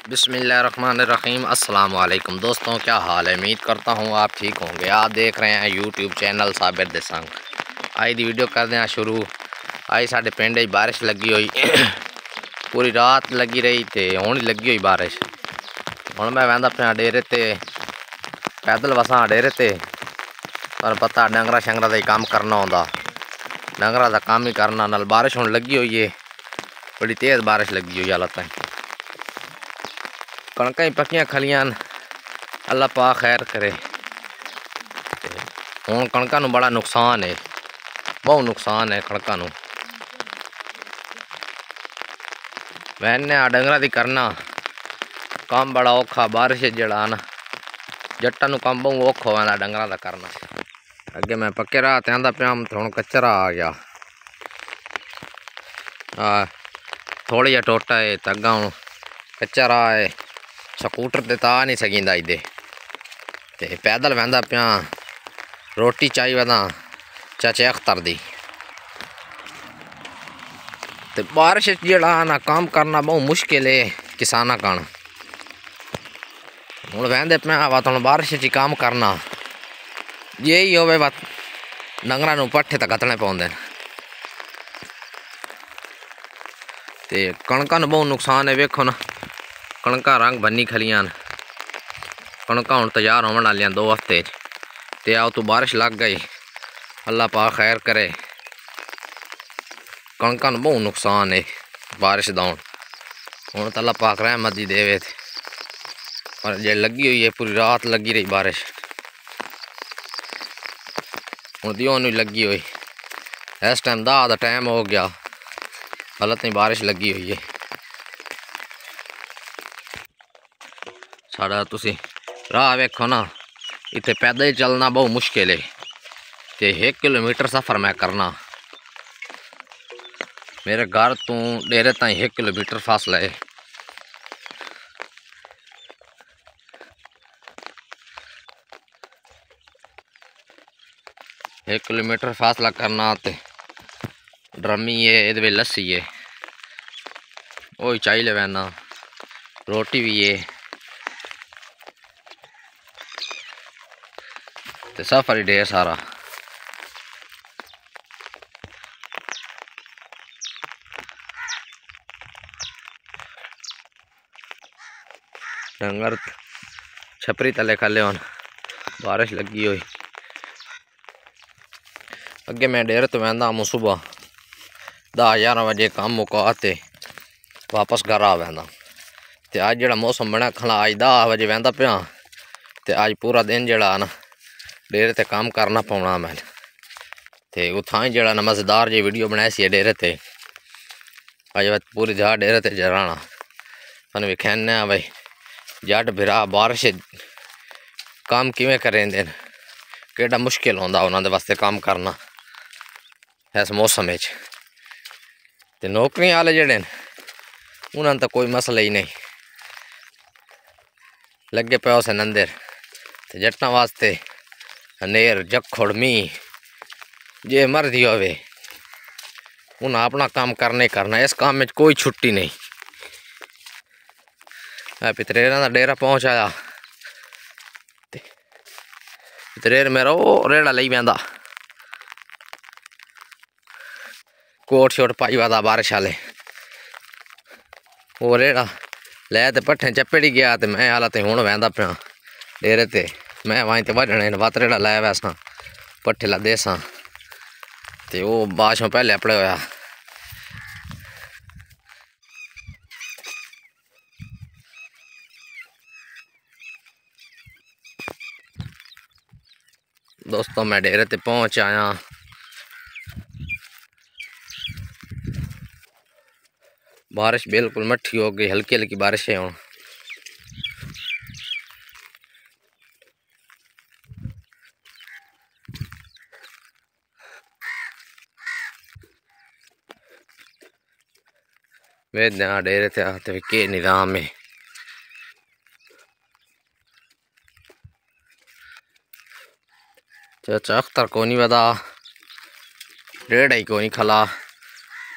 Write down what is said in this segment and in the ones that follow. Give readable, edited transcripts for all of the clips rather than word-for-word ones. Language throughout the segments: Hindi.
बिस्मिल्लाहिर्रहमानिर्रहीम। अस्सलाम वालेकुम दोस्तों, क्या हाल है? उम्मीद करता हूँ आप ठीक होंगे। आप देख रहे हैं यूट्यूब चैनल साबिर दे संग। आई दी वीडियो करते हैं शुरू। आई साढ़े पिंड बारिश लगी हुई पूरी रात लगी रही थे, हुण लगी हुई बारिश। हुण मैं वहदा पिया डेरे ते, पैदल वसा डेरे ते, पर पता डंगरा शंगरा का ही काम करना होंदा, डंगरा का काम ही करना। नाल बारिश हुण लगी हुई है, बड़ी तेज़ बारिश लगी हुई हालत है। कणक ही पक्कियां खलियां, अल्लाह पाक खैर करे। हुण कणकां नूं बड़ा नुकसान है, बहुत नुकसान है कणकां नूं। मैंने डंगरा दी करना काम बड़ा औखा। बारिश जड़ा ना जट्टां नूं काम बहुत औखा होंदा डंगरा दा करना। अगे मैं पक्के राह ते आंदा पिया, हुण कच्चा आ गया। थोड़ी जा टोटा है तग्गा, हुण कच्चा राह है। स्कूटर ते ता नहीं सकींदा इदे ते पैदल वहदा पिया। रोटी चाही वदा चाचे अख्तर दी ते बारिश जड़ा ना काम करना बहुत मुश्किल है किसाना कण। हुण वहदे पिया वा हुण बारिश च काम करना यही होवे वा डंगरा नूं पट्ठे ते घतने पौंदे ते कणकां नूं बहुत नुकसान है। वेखो ना कणकां रंग बन्नी खलियां, कणकां हुण तैयार होवन वालियां 2 हफ्ते ते आओ तो बारिश लग गई। अल्लाह पाक खैर करे। कणकां नूं बहुत नुकसान है बारिश दा। हुण तो अल्लाह पाक रहमत दी देवे, पर जे लगी हुई है पूरी रात लगी रही बारिश। हुण दियों नूं लगी हुई, इस टाइम दा टाइम हो गया, हालत नहीं बारिश लगी हुई है। साढ़ा तुसी राह वेखो ना, इत्थे पैदल चलना बहुत मुश्किल है ते 1 किलोमीटर सफ़र मैं करना। मेरे घर तो डेरे ताईं 1 किलोमीटर फासला है। एक किलोमीटर फासला करना ते ड्रमी है, ये लस्सी है, वो चाही ले वैना, रोटी भी है ते सफर ही ढेर सारा। डंगर छपरी तले खले होन, बारिश लगी हुई। अगे मैं डेरे तो वहदा हूँ सुबह 10-11 बजे काम मुकाते वापस घर आ वहदा ते अज जड़ा मौसम बना खला, अज 10 बजे वहदा पिया ते अज पूरा दिन जड़ा ना डेरे ते काम करना पौना मैं ते उत्थां ही जड़ा ना मजेदार जी वीडियो बनाई सी डेरे ते। अज पूरी दिहाड़ डेरे ते जराना थोनू विखाने भाई जट बिरा बारिश काम किवें करेंदे न, केड़ा मुश्किल होंदा उन्हां दे वास्ते काम करना इस मौसम विच। ते नौकरी वाले जेड़े न उन्हां तो कोई मसला ही नहीं, लगे पे उस नंदर ते जट्टां वास्ते हनेर जखड़ मीह जे मर्जी होवे उन्हें अपना काम करने करना। इस काम में कोई छुट्टी नहीं। पितरेरा का डेरा पहुंचाया, पितरेर मेरा वो रेड़ा ली वहदा, कोट शोट पाई वादा बारिश वाले, वो रेड़ा लै ते पट्ठे चपेड़ी गया ते मैं हालत हूँ वहदा पिया डेरे ते। मैं वहीं ते वजने वत रेड़ा लै वैसा पट्ठे ला देसा ते वो बाशों पहले अपड़े होया। दोस्तों मैं डेरे ते पहुंच आया। बारिश बिल्कुल मठी हो गई, हल्की हल्की बारिश है। हुण वे डेरे ते आते के निजाम है। चाचा अख्तर को नहीं वदा, डेढ़ ही को नहीं खला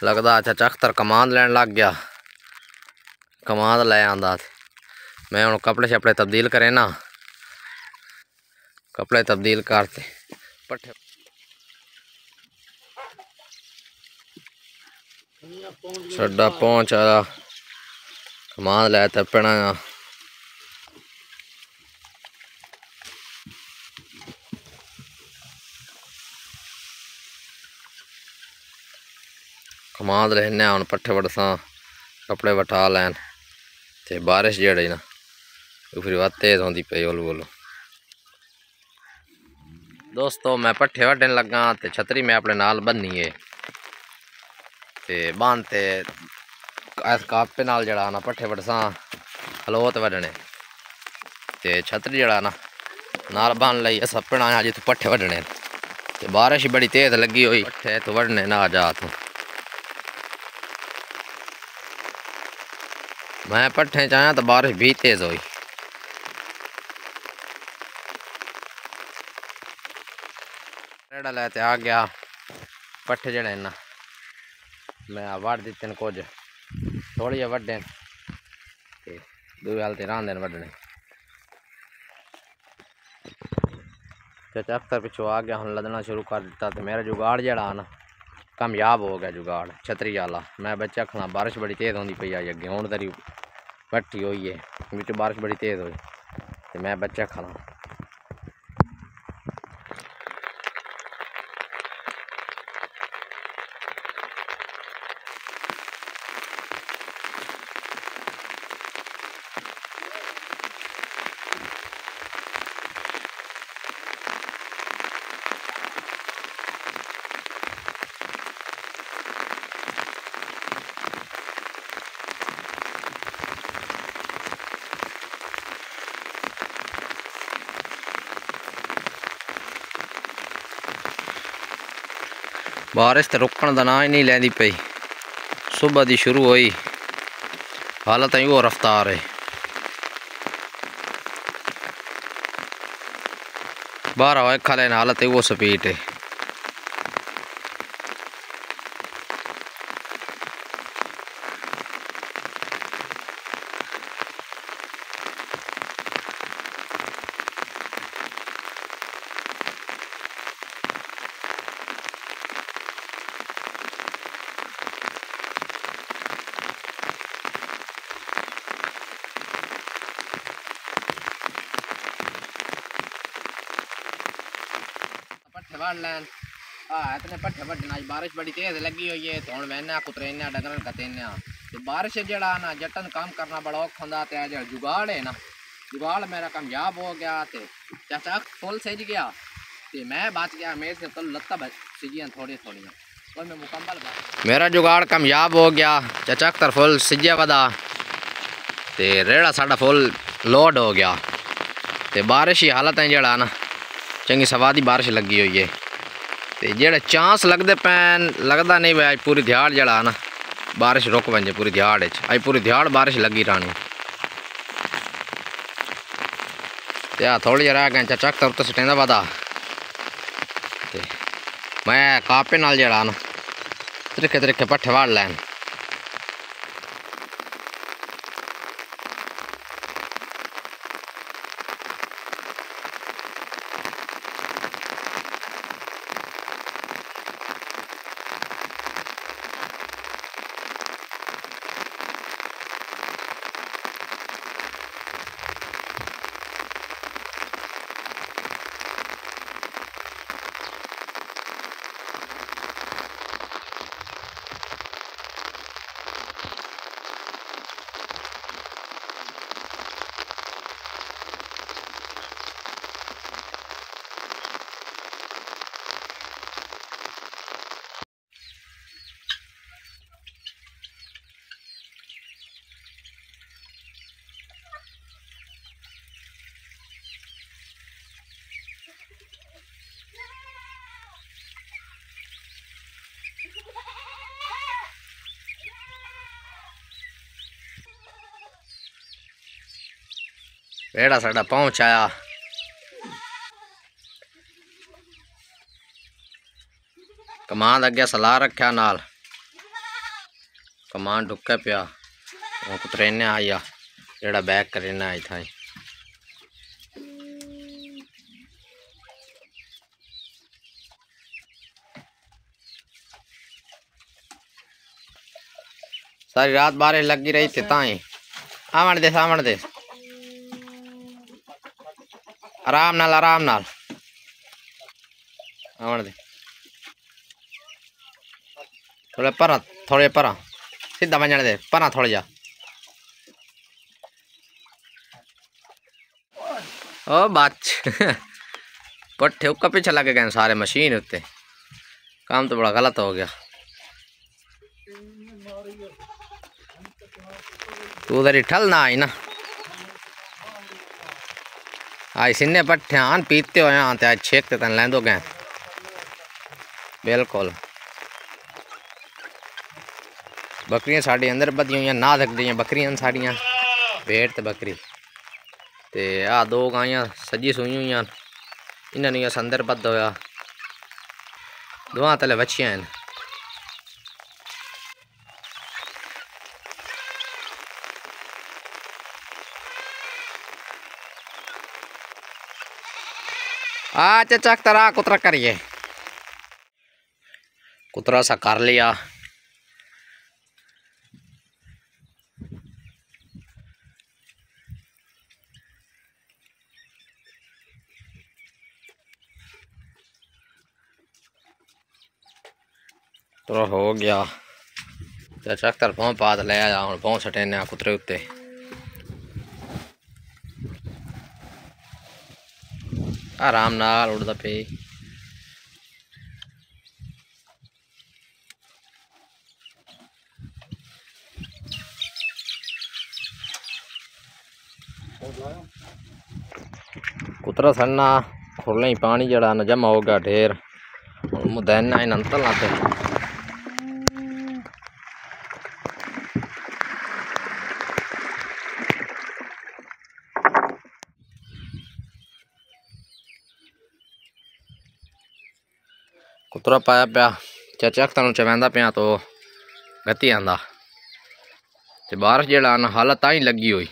लगता। चाचा अख्तर कमांद लैन लग गया, कमांद लै आंदा। मैं हूँ कपड़े शपड़े तब्दील करे ना, कपड़े तब्दील करते पट्ठे छड्डा पहुंच आया कमाल लै तपना कमाल रहने हूँ पट्ठे वड़सा कपड़े वटा लैन ते बारिश जेड़ी ना फिर बात तेज होंदी पई ओल बोलो। दोस्तों मैं पट्ठे वड्डन लगा ते छतरी मैं अपने नाल बन्नी है ते बांधते इस कापे नाल जड़ा ना पट्ठे वड़सा खलोत वड्डने ते छतरी जड़ा ना नाल बांध लई अस अपना आया जित्थों पट्ठे वड्डने ते बारिश बड़ी तेज लगी हुई पट्ठे तो वड्डने ना आ जा तू मैं पट्ठे चाया तो बारिश भी तेज हुई। रेड़ा लेते आ गया पट्ठे जड़े ना मैं वड़ दिते कुछ थोड़ी वड्डे दूए हाल रांदे वड्डने चाचा अख्तर पिछू आ गया हम लदना शुरू कर दिता तो मेरा जुगाड़ जड़ा ना कामयाब हो गया जुगाड़ छतरी वाला। मैं बच्चा खला बारिश बड़ी तेज होंदी पई आई अगे हूँ तरी भट्टी हुई है बिच बारिश बड़ी तेज हुई तो मैं बच्चा खला बारिश तो रुकन का ना ही नहीं लैंदी पई सुबह दी शुरू हुई हालत वो रफ्तार है बारह हो खा लेन हालत वो स्पीड है। वड़ लैन इतने पट्ठे वड्डना बारिश बड़ी तेज लगी हुई है तो हम वहने कुतरेने डगर कतेने तो बारिश जड़ा ना जटन काम करना बड़ा औखा होंदा ते जो जुगाड़ है ना जुगाड़ मेरा कामयाब हो गया ते चाचा फुल सिज गया ते मैं बच गया मेरे से तो लत्ता सिजियां थोड़ी थोड़ियां और मैं मुकम्मल मेरा जुगाड़ कामयाब हो गया चाचा अख्तर फुल सिजया वदा ते रेड़ा साडा फुल लोड हो गया ते बारिश की हालत है जड़ा ना चंगी सवादी बारिश लगी हुई है तो जेड़े चांस लगते पैन लगता नहीं भाई अज पूरी दिहाड़ जड़ा ना बारिश रुक वजे पूरी दिहाड़ अज पूरी दिहाड़ बारिश लगी रहनी तो थोड़ी जरा रह गए चाचा अख्तर तो सटेंदा वदा मैं कापे नाल जड़ा ना त्रिखे त्रिखे पट्ठे वड़ लैन रेड़ा साडा पहुंच आया कमान अगे सलाह रखा नाल कमान ढुके पिया कुतरेने आया जेड़ा बैक करना इतना सारी रात बारिश लगी रही थी ताई आवन दे आराम नाल आवन दे थोड़े पर सीधा वजन दे पर थोड़ा जा ओ बच पट्ठे उका पीछे लगे गए सारे मशीन उत्ते काम तो बड़ा गलत हो गया। तू उधर ठल ना आई ना आई सिन्ने पट्ठे आन पीते हो यहाँ ते छेकते तन लेंदो गए बिल्कुल। बकरियां साड़ी अंदर बदी हुई ना थकदियां बकरियां साड़ियां भेड़ ते बकरी ते आ दो गाइयां सजी सूई हुई इन्होंने अस अंदर बद होया दोवां तले बच्चियां हैं। चक तरा कुतरा करिए कुतरा सा कर लिया तो हो गया चक्कर पाँव पात ले आया हूँ पाँव सटेने कुतरे उत्ते आराम नाल उड़दा पे कुतरा सन्ना खुरले पानी जड़ा न जमा हो गया ढेर मुदैन इन अंतल ना कुतरा पाया पिया चक तन चवेंदा पिया तो गति आंदा ते बारिश जेड़ा न हालत ताई लगी हुई।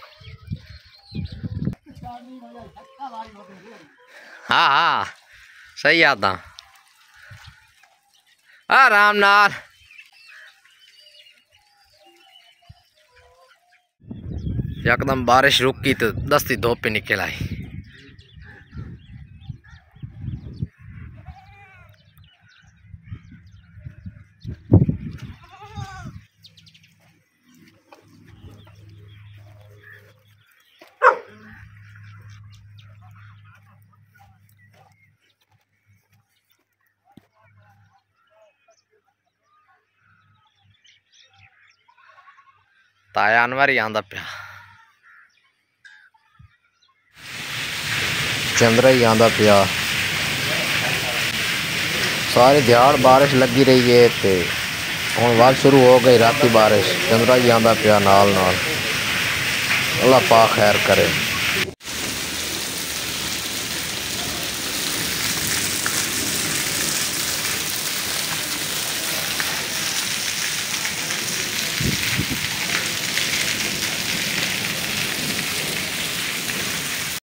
हाँ हाँ सही आता आराम नाल यकदम बारिश रुकी तो दस्ती धोप निकल आई। ताया अनवर ही आंदा पिया चंद्रा ही आंदा पिया सारी दिहाड़ बारिश लगी रही है ते हुण वाल शुरू हो गई राती बारिश चंद्रा ही आंदा पिया नाल नाल अल्लाह पाक खैर करे।